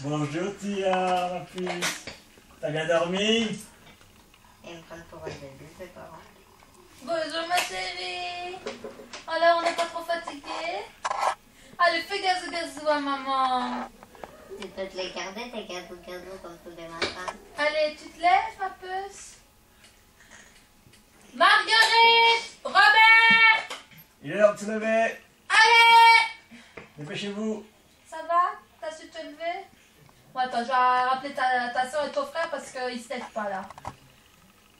Bonjour Tia, ma puce. T'as bien dormi? Ils me prennent pour un bébé, ses parents. Bonjour ma chérie. Alors on n'est pas trop fatigué? Allez, fais gazou à maman. Tu peux te les garder, tes gazou comme tous les matins. Allez, tu te lèves ma puce? Marguerite! Robert! Il est l'heure de se lever. Allez! Dépêchez-vous. Ça va? T'as su te lever? Bon, attends, je vais rappeler ta soeur et ton frère parce qu'ils ne se lèvent pas là.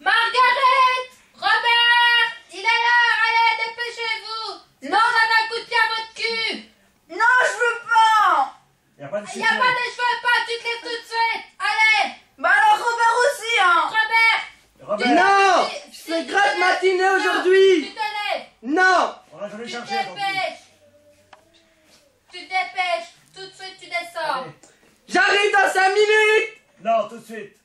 Marguerite! Robert! Il est l'heure! Allez, dépêchez-vous! Non, on a un coup de pied à votre cul! Non, je veux pas. Il n'y a pas de Il n'y a pas de cheveux pas, tu te lèves tout de suite! Allez! Bah alors Robert aussi, hein. Robert! Robert, Non! Je fais grasse matinée aujourd'hui! Tu te lèves! Non! on a jamais Tu te cherché aujourd'hui. dépêches! Tu te dépêches! Tout de suite, tu descends! Allez. J'arrive dans 5 minutes! Non, tout de suite.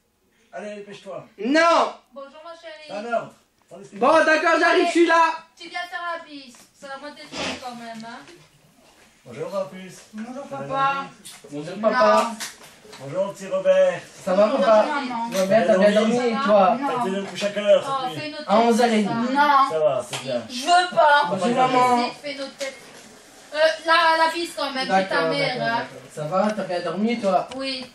Allez, dépêche-toi. Non! Bonjour ma chérie! Un ordre. Attendez, c'est- Bon, d'accord, j'arrive, je suis là! Tu viens faire la bise. C'est la moitié de temps quand même, hein? Bonjour ma puce. Bonjour T'as bien papa. dormi? Bonjour papa! Bonjour petit Robert. Ça va papa? Maman. Robert, t'as bien dormi et toi? T'as été Non. de coucher à quelle heure Oh, cette nuit? fais une autre À 11h30. Non. Ça va, c'est bien. Je veux pas. Bonjour maman! Vas-y, fais notre tête. La bise quand même, c'est ta mère, hein? Ça va? T'as bien dormi toi? Oui.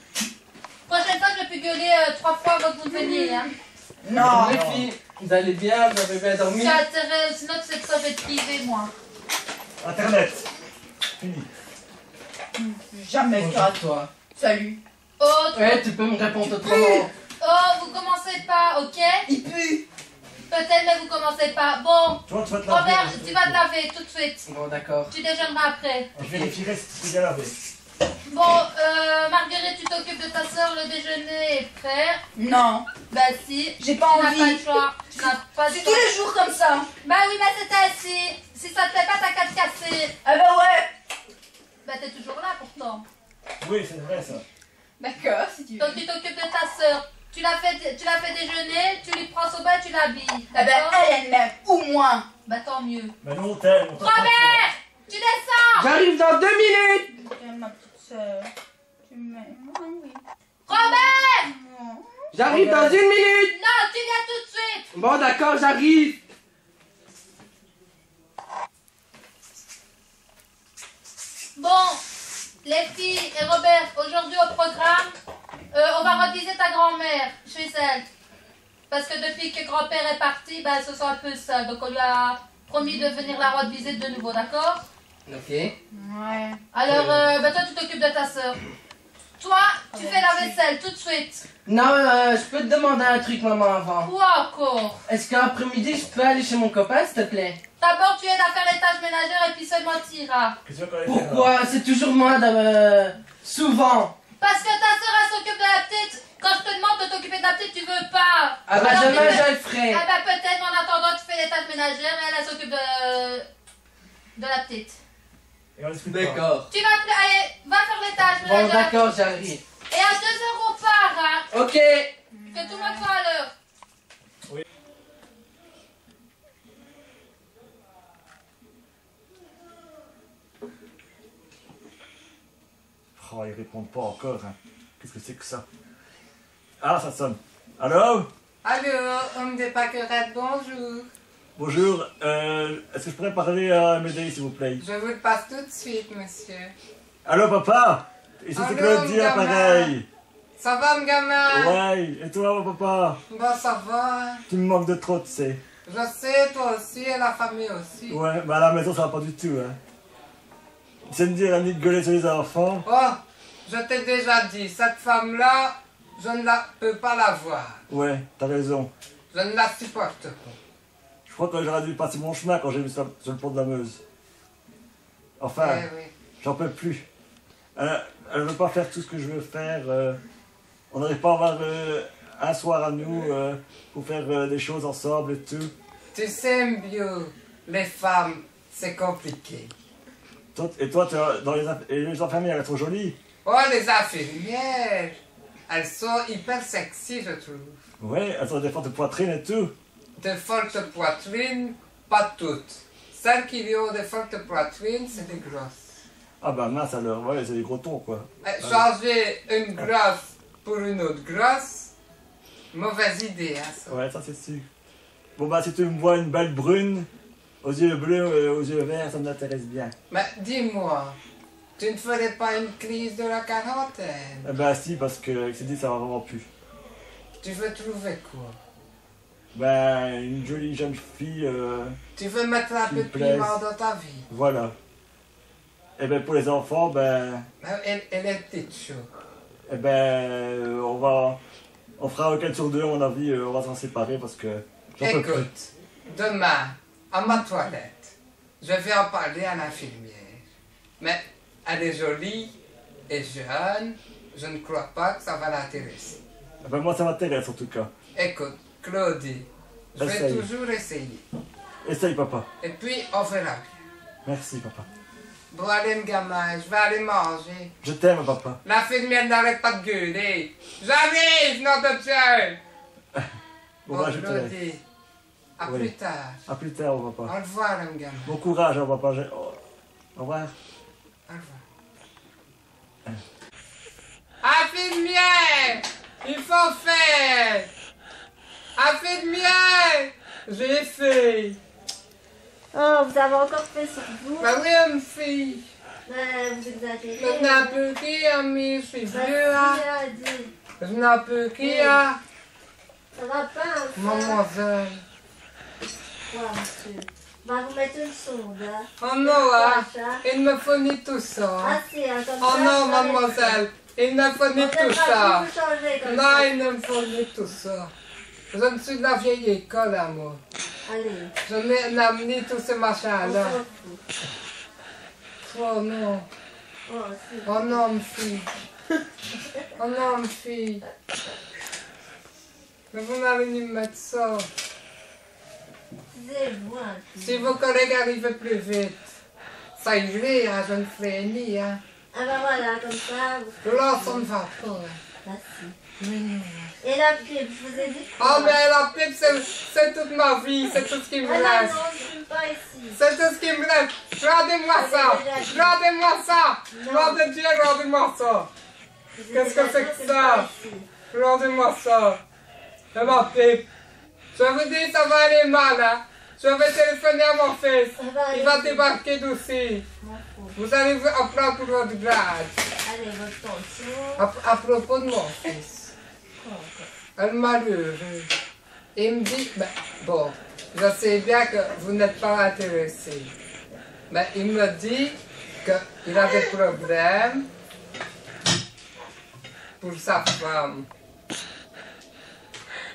Prochaine fois, je vais plus gueuler 3 fois avant que vous veniez, hein? Non. Les filles, vous allez bien? Vous avez bien dormi? J'ai intérêt, sinon tu sais que ça, je vais te priver, moi. Internet. Fini. Jamais Bonjour ça. toi. Salut. Oh, Ouais, tu peux me répondre autrement. vous commencez pas, ok? Il pue. Peut-être, mais vous commencez pas. Bon, Toi, tu vas te laver. Robert, tu vas te laver tout de suite. Bon, d'accord. Tu déjeuneras après. Je vérifierai si tu es bien lavé. Bon, Marguerite, tu t'occupes de ta soeur, le déjeuner est prêt. Non. Bah si. J'ai pas Tu n'as pas envie. le choix. Tu n'as pas le C'est choix. tous les jours comme ça. Bah oui, mais c'est ainsi. Si ça te plaît pas, t'as qu'à te casser. Ah bah ouais. Bah t'es toujours là pourtant. Oui, c'est vrai ça. D'accord, si tu veux. Donc tu t'occupes de ta soeur. Tu l'as fait déjeuner, tu lui prends son bain, tu l'habilles. Ah bah D'accord elle-même, ou moins. Bah tant mieux. Mais nous, on t'aime. on t'attend. Robert, tu descends. J'arrive dans 2 minutes! J'aime ma petite sœur. Tu m'aimes. Oui. Robert, Non. J'arrive dans 1 minute! non, tu viens tout de suite. Bon, d'accord, j'arrive! Bon, les filles et Robert, aujourd'hui au programme, on va reviser ta grand-mère chez elle. Parce que depuis que grand-père est parti, bah, elle se sent un peu seule. Donc on lui a promis de venir la rendre visite de nouveau, d'accord? Ok. Ouais. Alors, bah, toi tu t'occupes de ta soeur. Toi, tu fais la vaisselle tout de suite. Non, je peux te demander un truc, maman, avant. Quoi encore? Est-ce qu'après-midi, je peux aller chez mon copain, s'il te plaît? D'abord tu aides à faire les tâches ménagères et puis seulement t'iras. Qu'est-ce que tu vas quand même faire, Pourquoi? C'est toujours moi, souvent. Parce que ta soeur elle s'occupe de la petite. Quand je te demande de t'occuper de la petite, tu veux pas. Ah bah, Alors, demain, tu fais- je le ferai. Ah bah peut-être, mais en attendant, tu fais les tâches ménagères et elle s'occupe de la petite. Et on discute pas. D'accord. Tu vas plus... Allez, va faire les tâches Bon, ménagères. d'accord, j'arrive. Et à 2h on part, hein. Ok. Que tout le monde soit à l'heure. Oh, ils répondent pas encore. Hein. Qu'est-ce que c'est que ça? Ah, ça sonne. Allô? Allô, homme de Pâquerette, bonjour. Bonjour. Est-ce que je pourrais parler à Médée, s'il vous plaît? Je vous le passe tout de suite, monsieur. Allô, papa? Ici, c'est Allô, Claudia, gamin. pareil. Ça va, mon gamin? Ouais. Et toi, mon papa? Bon, ça va. Tu me manques de trop, tu sais. Je sais, toi aussi, et la famille aussi. Ouais, mais à la maison, ça va pas du tout, hein. C'est me dire, Annie, de gueuler sur les enfants. Oh, je t'ai déjà dit, cette femme-là, je ne peux pas la voir. Ouais, t'as raison. Je ne la supporte pas. Je crois que j'aurais dû passer mon chemin quand j'ai vu ça sur le pont de la Meuse. Enfin, Eh oui. j'en peux plus. Elle veut pas faire tout ce que je veux faire. On n'arrive pas à avoir un soir à nous pour faire des choses ensemble et tout. Tu sais, Mbio, les femmes, c'est compliqué. Et toi, dans les infirmières, elles sont jolies. Oh, les infirmières, elles sont hyper sexy, je trouve. Ouais, elles ont des fortes poitrines et tout. De fortes poitrines, pas toutes. Celles qui ont de fortes poitrines, c'est des grosses. Ah bah mince alors, ouais, c'est des gros tons quoi. Changer une grosse pour une autre grosse, mauvaise idée, hein, ça. Ouais, ça c'est sûr. Bon bah si tu me vois une belle brune, aux yeux bleus et aux yeux verts, ça m'intéresse bien. Mais dis-moi, tu ne ferais pas une crise de la quarantaine? Eh bah si, parce que avec ces dit ça va vraiment plus. Tu veux trouver quoi? Ben, une jolie jeune fille, Tu veux mettre un Qui peu me de plaise. piment dans ta vie? voilà. Et ben pour les enfants, ben, Elle est petite chou. eh ben, on fera un week-end sur deux, à mon avis, on va s'en séparer parce que j'en peux plus. Écoute, demain, à ma toilette, je vais en parler à l'infirmière. Mais elle est jolie et jeune, je ne crois pas que ça va l'intéresser. Eh ben moi ça m'intéresse en tout cas. Écoute, Claudie, je vais Essaye. toujours essayer. Essaye papa. Et puis, on verra bien. Merci papa. Bon, allez, le gamin, je vais aller manger. Je t'aime papa. L'infirmière n'arrête pas de gueuler. J'arrive, nom de Dieu! Bon bah je te laisse. Claudie, à Oui. plus tard. A plus tard papa. Au revoir, le gamin. Bon courage papa. Au revoir. Au revoir. Infirmière! Il faut faire! Infirmière! J'ai fait! Oh, vous avez encore fait sur vous? Bah oui, une fille! Vous exagérez. Je n'ai plus qui, ami, je suis Bah, vieux, hein! qui a dit? Je n'ai plus qui, hein! Ça va pas, hein, ça? Mademoiselle! Quoi, monsieur? On va vous mettre une sonde, hein? Oh non, hein! Quoi, ça? Il me faut ni tout ça! Ah, Hein. si, hein, comme Oh ça, non, ça va mademoiselle! Il me faut être- ni On tout devra ça! tout changer comme Non, ça. il ne me faut ni tout ça! Je ne suis de la vieille école, hein, moi! Allez, Je n'aime ni tous ces on machins-là! s'en fout. Oh non! Oh, si. Oh non, ma fille. Oh non, ma fille. Mais vous n'allez ni me mettre ça. Excusez-moi. Si vos collègues arrivaient plus vite, ça irait, hein, je ne ferais ni, hein. Ah bah voilà, comme ça, vous Là, ça ne va pas, hein. Bah, si. Mais non. Et la pipe, je vous ai dit Oh, mais la pipe, c'est toute ma vie, c'est tout ce qui me Ah là, reste. non, je fume pas ici. C'est tout ce qui me reste. Regardez-moi ça. Regardez-moi ça. Nom de Dieu, regardez-moi ça. Je vous ai Qu'est-ce que déjà c'est dit, que je fume ça? pas ici. Regardez-moi ça. C'est ma pipe. Je vous dis, ça va aller mal, hein. Je vais téléphoner à mon fils. Ça va Il va aller. débarquer d'aussi. M'en fous. Vous allez vous apprendre pour votre grade. Allez, votre tension. À propos de mon fils, Quoi encore? un malheureux, il me dit, ben, bon, je sais bien que vous n'êtes pas intéressé, mais il me dit qu'il a des problèmes pour sa femme.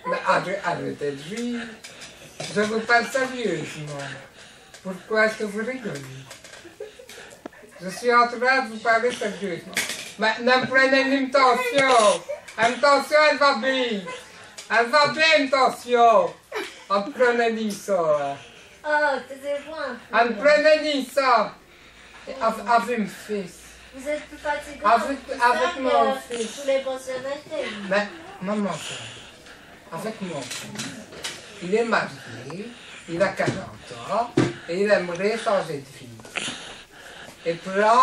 Mais arrêtez de rire. Je vous parle sérieusement. Pourquoi est-ce que vous rigolez? Je suis en train de vous parler sérieusement. Maintenant, prenez une tension. Une tension, elle va bien. Elle va bien, une tension. En prenez ça. Oh, taisez-vous un peu. En prenez ça. Avec mon fils. Vous êtes plus fatigué Avec- avec mon fils. tous les pensionnaires chez vous. Mais, maman, avec mon fils, il est marié, il a 40 ans et il aimerait changer de vie. Et puis là,